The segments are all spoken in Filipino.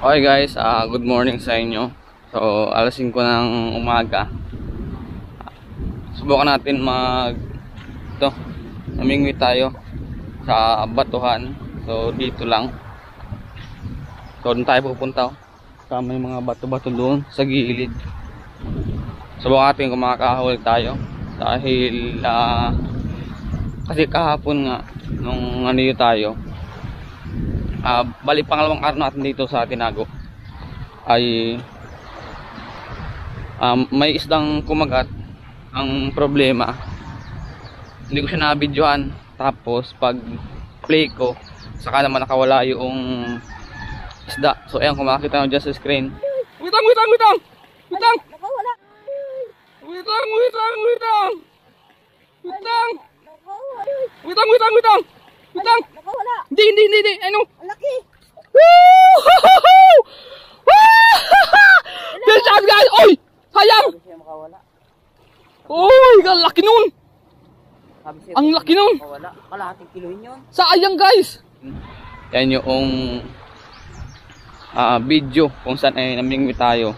Okay guys, good morning sa inyo. So, alas 5 ng umaga. Subukan natin namingwi tayo sa batuhan. So, dito lang. So, doon tayo pupunta. So, may mga bato-bato doon sa gilid. Subukan natin kung makakahuli tayo. Dahil, kasi kahapon nga, nung tayo, bali pangalawang araw natin dito sa Tinago ay may isdang kumagat. Ang problema, hindi ko siya nabidyohan, tapos pag play ko saka naman nakawala yung isda. So ayan, kung makakita nyo dyan sa screen, wait lang nakawala. Wait lang. Nakawala. Hindi. Ano? Ang laki. Woo! Guys, oy! Sayang! Oy, ang laki nun! Ang laki nun! Kalahating kilohin yun. Sayang guys! Yan yung video kung saan ay namingwi tayo.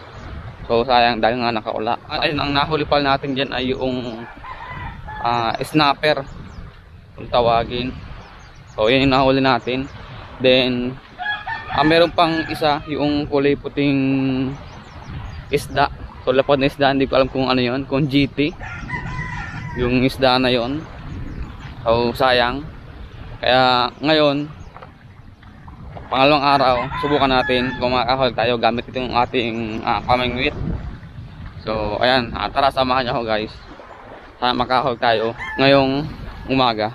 So sayang dahil nga nakawala. Ayun, ang nahuli pala natin dyan ay yung snapper kung tawagin. So yan yung nahuli natin. Then meron pang isa, yung kulay puting isda. So lapad na isda, hindi ko alam kung ano yon, kung GT yung isda na yon. So sayang. Kaya ngayon, pangalawang araw, subukan natin kung makakahuli tayo gamit itong ating pamingwit. So ayan, tara samahan niyo ako guys. Sana makakahuli tayo ngayong umaga.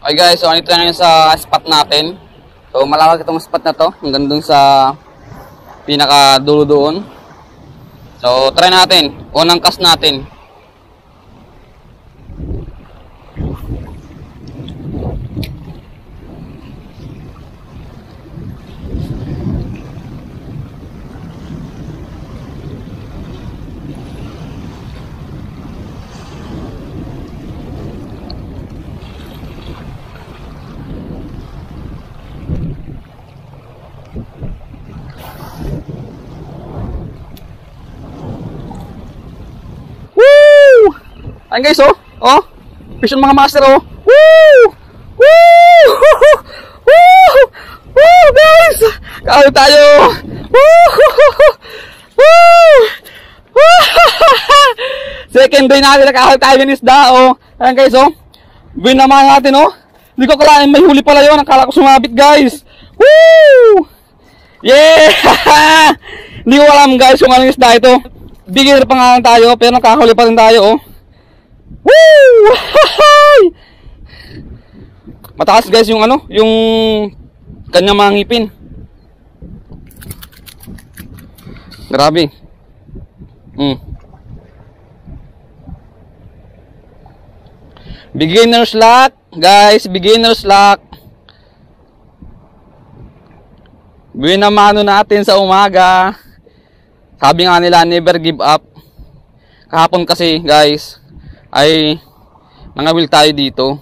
Okay guys, so andito na yun sa spot natin. So malawak itong spot na to, hanggang dun sa pinaka dulo doon. So try natin, unang cast natin. Ayan guys, fish on mga master, Woo! Guys! Kahuli tayo! Second day natin nakahuli tayo ng isda, Ayan guys, binamahan natin, Hindi ko kalahin may huli pala yun. Akala ko sumabit guys. Woo! Yeah! Hindi ko alam guys kung anong isda ito. Beginner pa nga lang tayo, pero nakahuli pa rin tayo, Woo! Mataas guys yung yung kanyang mga ngipin. Grabe. Beginner's luck, guys, beginner's luck. Binamano natin sa umaga. Sabi nga nila, never give up. Kahapon kasi, guys, ay nangawil tayo dito.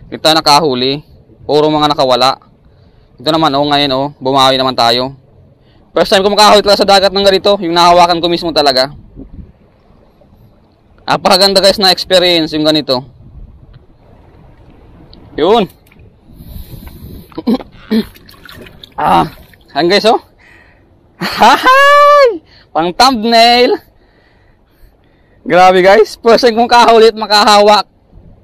Dito nakahuli, puro mga nakawala. Ito naman ngayon bumawi naman tayo. First time ko makahuli talaga sa dagat ng ganito, yung nahawakan ko mismo talaga. Napakaganda guys na experience yung ganito. Yun. Ayan guys, Hahay! Pang thumbnail. Grabe guys, first time kong kahuli at makahawak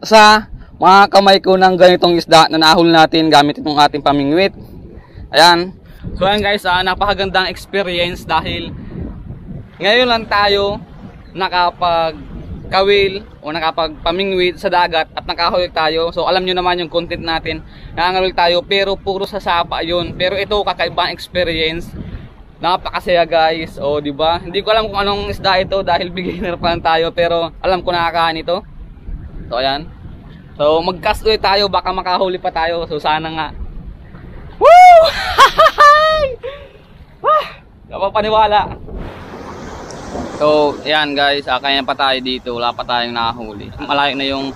sa mga kamay ko ng ganitong isda na nahuli natin gamit itong ating pamingwit. Ayan. So ayan guys, napakagandang experience dahil ngayon lang tayo nakapagkawil o nakapagpamingwit sa dagat at nakahuli tayo. So alam nyo naman yung content natin, nakahuli tayo pero puro sa sapa yun. Pero ito kakaibang experience. Napakasaya guys, di ba? Hindi ko alam kung anong isda ito dahil beginner pa lang tayo, pero alam ko nakakain ito. So ayan. So mag-cast ulit tayo, baka makahuli pa tayo. So sana nga. Woo! Napapaniwala. So ayan guys, kaya pa tayo dito, wala pa tayong nakahuli. Malayo na yung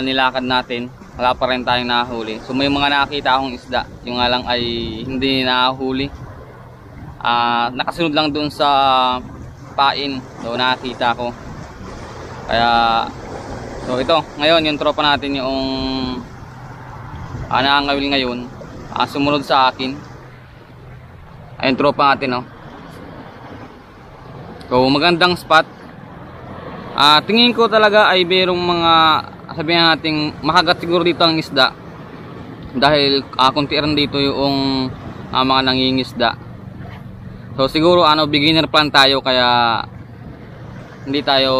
nilakad natin. wala pa rin tayong nahuli. So may mga nakakita akong isda, yung nga lang ay hindi nahuli. Nakasunod lang dun sa pain, so nakakita ko. Kaya so ito ngayon yung tropa natin yung nakangawil ngayon, sumunod sa akin. Ayun tropa natin, oh. So magandang spot. Tingin ko talaga ay merong mga, sabihin natin, makagat siguro dito ang isda. Dahil konti rin dito yung mga nangingisda. So siguro beginner plan tayo, kaya hindi tayo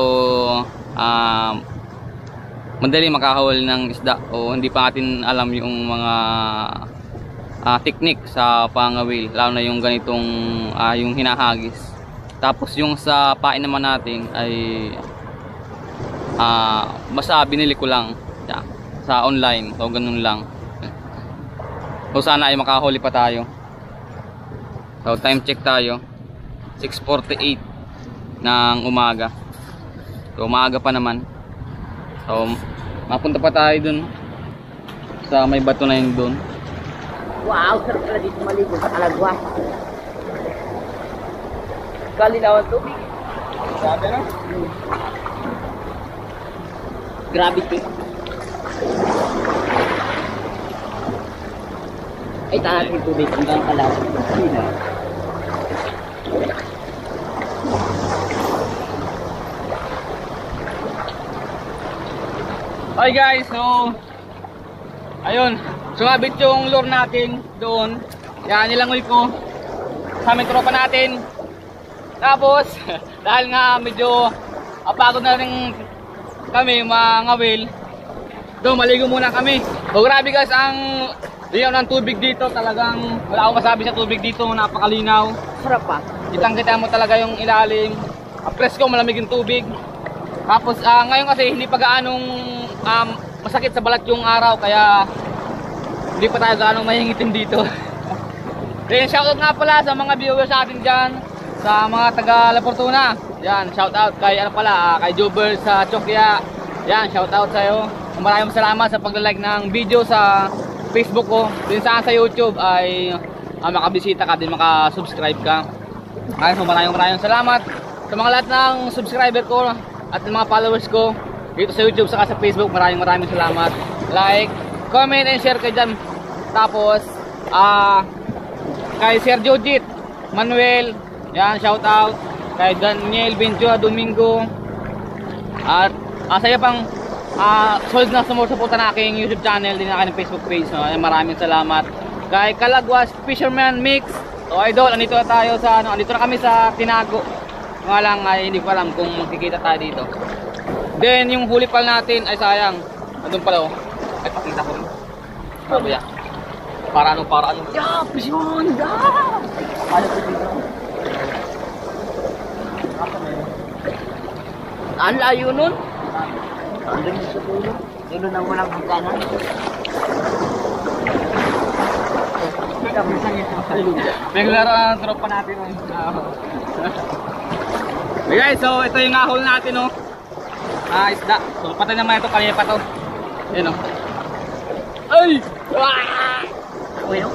madali makahawal ng isda, o hindi pa natin alam yung mga technique sa pangawil, lalo na yung ganitong yung hinahagis. Tapos yung sa pain naman natin ay basta binili ko lang sa online, so ganun lang. So sana ay makahuli pa tayo. So time check tayo, 6:48 ng umaga. So maaga pa naman. So mapunta pa tayo dun sa may bato na yun dun. Wow, sarap pala dito maligo sa Kalagwa. Kalinaw ang tubig. Sabi na? Gravity. Ay, tahan yung tubig hanggang kalawang. Hi guys, so ayun, sumabit yung lure natin doon. Yan, nilangoy ko sa aming tropa natin. Tapos dahil nga medyo pagod na rin kami mangawil, doon maligo muna kami. So grabe guys, ang liyaw ng tubig dito, talagang wala akong masabi sa tubig dito, napakalinaw. Sarap pa. Kitang-kita mo talaga yung ilalim. Presko, malamig yung tubig. Tapos ngayon kasi hindi pa gaanong masakit sa balat yung araw, kaya hindi pa tayo gaanong mahingitim dito. Then shoutout nga pala sa mga viewers natin dyan, sa mga taga La Fortuna. Yan, shoutout kay kay Jubers sa Chokya. Yan, shoutout sa iyo. Maraming salamat sa pagla-like ng video sa Facebook ko. Din sa YouTube ay makabisita ka din, makasubscribe ka. Ay, so maraming salamat sa mga lahat ng subscriber ko at mga followers ko dito sa YouTube saka sa Facebook. Maraming salamat. Like, comment and share kayo dyan. Tapos kay Sir Judith Manuel, yan, shout out kay Daniel Benjoa Domingo, at sa iyo pang solid na sumusuporta na aking YouTube channel, din na aking Facebook page, no? Maraming salamat kay Kalagwas Fisherman Mix. So idol, andito na tayo sa andito na kami sa Tinago. Nga lang ay hindi ko alam kung magkikita tayo dito. Then yung huli pal natin ay sayang. Andun pala, oh. Ay, pakita ko rin. Sabi ya. Para ano? Ya, presyon! Ya! Ano ko dito? Ang layo nun. Andun sa dulo. Dulo nang walang hangganan. Naglaro ang tropa natin. Okay guys, so ito yung ahol natin, oh. Isda. So patay naman ito, kanina pa to. Yan, oh. Ay! Uy, no?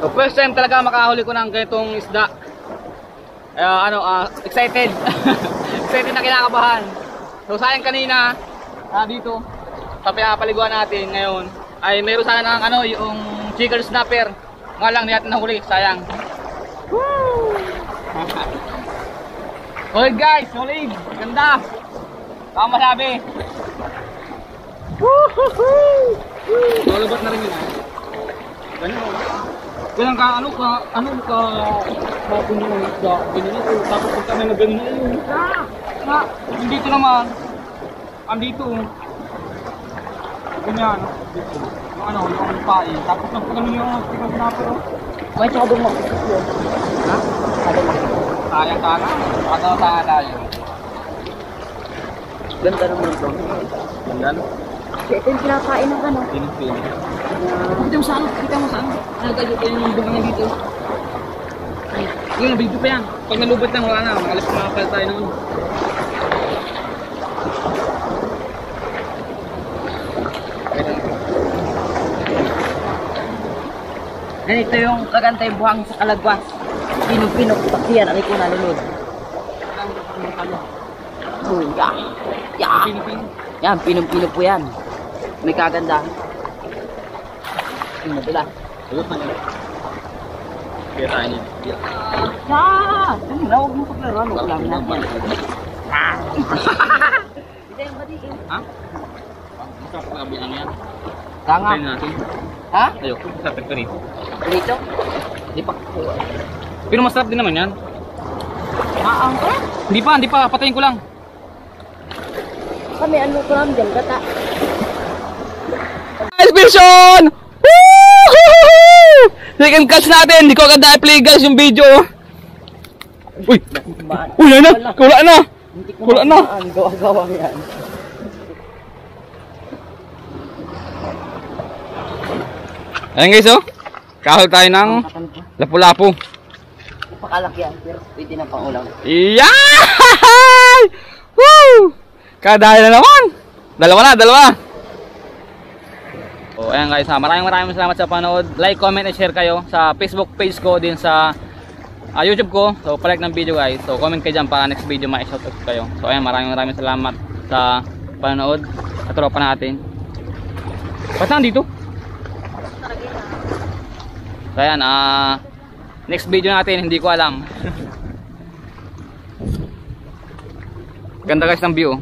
So first time talaga makahuli ko ng ganitong isda. Excited. Excited na, kinakabahan. So sayang kanina dito sa pinapaliguan natin ngayon ay meron sana ng yung chicken snapper. Nga lang hindi natin nahuli, sayang. Woo! Solid guys, solid. Ganda. Tama masabi. Woohoo! Lulubot na rin yun. Ganyan ka, hapon yung isda, ganyan ito, tapos pag kami na ganyan yun, andito naman, andito, ganyan, yung pain, tapos nagpagano yung chicken snapper. May tsaka doon mag-isip yun. Ha? Sayang sana, sana tayo. Ganda naman ito. Ganda, no? Ito yung pinakain ng ano. Pinipili. Kita mo saan? Nagkayo pa yung bunga niya dito. Yung video pa yan. Pag nalubot lang, wala na. Makalas na makapal tayo noon. Ganito yung kagantay buhang sa Kalagwas. Pinong-pinok paksiyan, aray ko nalulod. Oh, yeah. Yeah. Yan, pinong-pinok po yan. May kaganda. Yung madula. Kaya tayo niya. Ah! Ano na, huwag mo paglaro. Ano ulam natin? Hindi, yung badiin. Ha? Masarap ang gabi lang yan. Tanga. Tayo natin. Ha? Ayoko, masarap ka rito. Dito? Di pa. Pero masarap din naman yan. Maang ka? Hindi pa, patayin ko lang. Kami ano ko lang dyan, gata. Guys, vision! Woo! Second catch natin, hindi ko agad na-play guys yung video. Uy! Uy, yan na! Wala na! Hindi ko Wala na. makaan. Gawa-gawa yan. Ayan guys oh. Kahol tayo ng lapu-lapu. Pakalaki yan, pero pwede na pang ulam. Iyay! Woo! Kadaya na naman! Dalawa. So ayan guys, maraming salamat sa panood. Like, comment, and share kayo sa Facebook page ko, din sa YouTube ko. So palike ng video guys. So comment kayo dyan para next video ma-shoutout kayo. So ayan, maraming salamat sa panood at tropa natin. Ba't nandito? So ayan, next video natin, hindi ko alam. Ganda guys ng view.